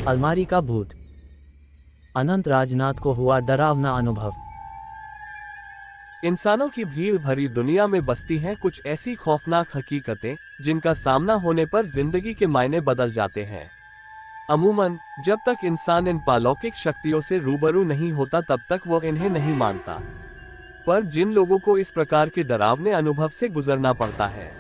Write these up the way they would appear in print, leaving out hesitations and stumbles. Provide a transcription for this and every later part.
अलमारी का भूत। अनंत राजनाथ को हुआ डरावना अनुभव। इंसानों की भीड़ भरी दुनिया में बसती हैं कुछ ऐसी खौफनाक हकीकतें जिनका सामना होने पर जिंदगी के मायने बदल जाते हैं। अमूमन जब तक इंसान इन पालौकिक शक्तियों से रूबरू नहीं होता तब तक वो इन्हें नहीं मानता। पर जिन लोगों को इस प्रकार के डरावने अनुभव से गुजरना पड़ता है,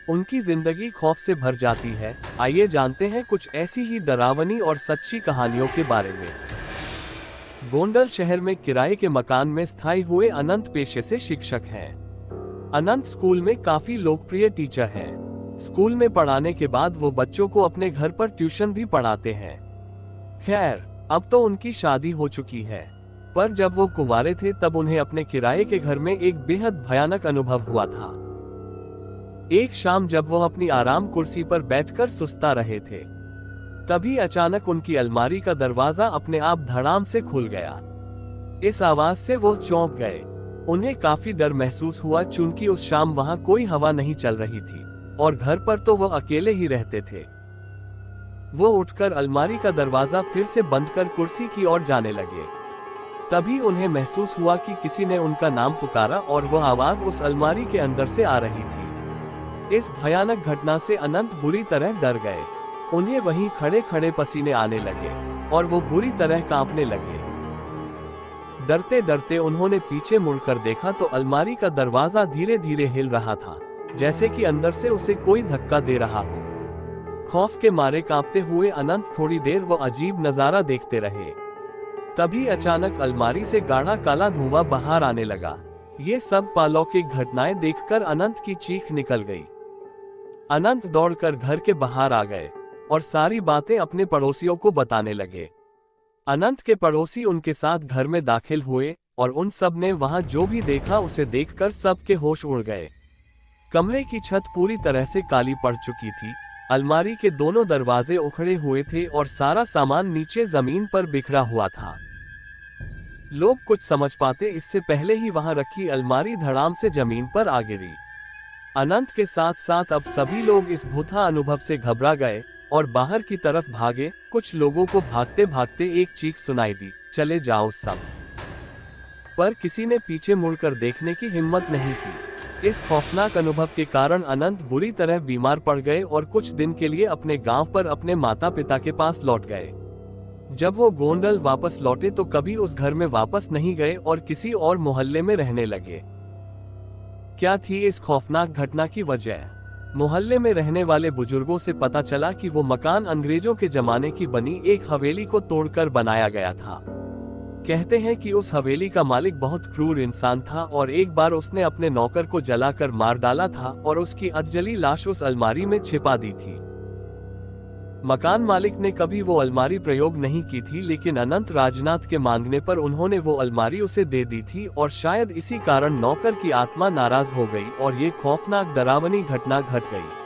उनकी जिंदगी खौफ से भर जाती है। आइए जानते हैं कुछ ऐसी ही डरावनी और सच्ची कहानियों के बारे में। गोंडल शहर में किराए के मकान में स्थायी हुए अनंत पेशे से शिक्षक हैं। अनंत स्कूल में काफी लोकप्रिय टीचर हैं। स्कूल में पढ़ाने के बाद वो बच्चों को अपने घर पर ट्यूशन भी पढ़ाते हैं। खैर, अब तो उनकी शादी हो चुकी है, पर जब वो कुंवारे थे तब उन्हें अपने किराए के घर में एक बेहद भयानक अनुभव हुआ था। एक शाम जब वो अपनी आराम कुर्सी पर बैठकर सुस्ता रहे थे, तभी अचानक उनकी अलमारी का दरवाजा अपने आप धड़ाम से खुल गया। इस आवाज से वो चौंक गए। उन्हें काफी डर महसूस हुआ, चूंकि उस शाम वहां कोई हवा नहीं चल रही थी और घर पर तो वो अकेले ही रहते थे। वो उठकर अलमारी का दरवाजा फिर से बंद कर कुर्सी की ओर जाने लगे। तभी उन्हें महसूस हुआ कि किसी ने उनका नाम पुकारा और वह आवाज उस अलमारी के अंदर से आ रही थी। इस भयानक घटना से अनंत बुरी तरह डर गए। उन्हें वहीं खड़े खड़े पसीने आने लगे और वो बुरी तरह कांपने लगे। डरते डरते उन्होंने पीछे मुड़कर देखा तो अलमारी का दरवाजा धीरे धीरे हिल रहा था, जैसे कि अंदर से उसे कोई धक्का दे रहा हो। खौफ के मारे कांपते हुए अनंत थोड़ी देर वो अजीब नजारा देखते रहे। तभी अचानक अलमारी से गाढ़ा काला धुआं बाहर आने लगा। ये सब पालौकिक घटनाएं देखकर अनंत की चीख निकल गई। अनंत दौड़कर घर के बाहर आ गए और सारी बातें अपने पड़ोसियों को बताने लगे। अनंत के पड़ोसी उनके साथ घर में दाखिल हुए और उन सब ने वहां जो भी देखा उसे देखकर सबके होश उड़ गए। कमरे की छत पूरी तरह से काली पड़ चुकी थी। अलमारी के दोनों दरवाजे उखड़े हुए थे और सारा सामान नीचे जमीन पर बिखरा हुआ था। लोग कुछ समझ पाते इससे पहले ही वहां रखी अलमारी धड़ाम से जमीन पर आ गिरी। अनंत के साथ साथ अब सभी लोग इस भूता अनुभव से घबरा गए और बाहर की तरफ भागे। कुछ लोगों को भागते भागते एक चीख सुनाई दी, चले जाओ सब। पर किसी ने पीछे मुड़कर देखने की हिम्मत नहीं की। इस खौफनाक अनुभव के कारण अनंत बुरी तरह बीमार पड़ गए और कुछ दिन के लिए अपने गांव पर अपने माता पिता के पास लौट गए। जब वो गोंडल वापस लौटे तो कभी उस घर में वापस नहीं गए और किसी और मोहल्ले में रहने लगे। क्या थी इस खौफनाक घटना की वजह? मोहल्ले में रहने वाले बुजुर्गों से पता चला कि वो मकान अंग्रेजों के जमाने की बनी एक हवेली को तोड़कर बनाया गया था। कहते हैं कि उस हवेली का मालिक बहुत क्रूर इंसान था और एक बार उसने अपने नौकर को जलाकर मार डाला था और उसकी अधजली लाश उस अलमारी में छिपा दी थी। मकान मालिक ने कभी वो अलमारी प्रयोग नहीं की थी, लेकिन अनंत राजनाथ के मांगने पर उन्होंने वो अलमारी उसे दे दी थी और शायद इसी कारण नौकर की आत्मा नाराज हो गई और ये खौफनाक डरावनी घटना घट गई।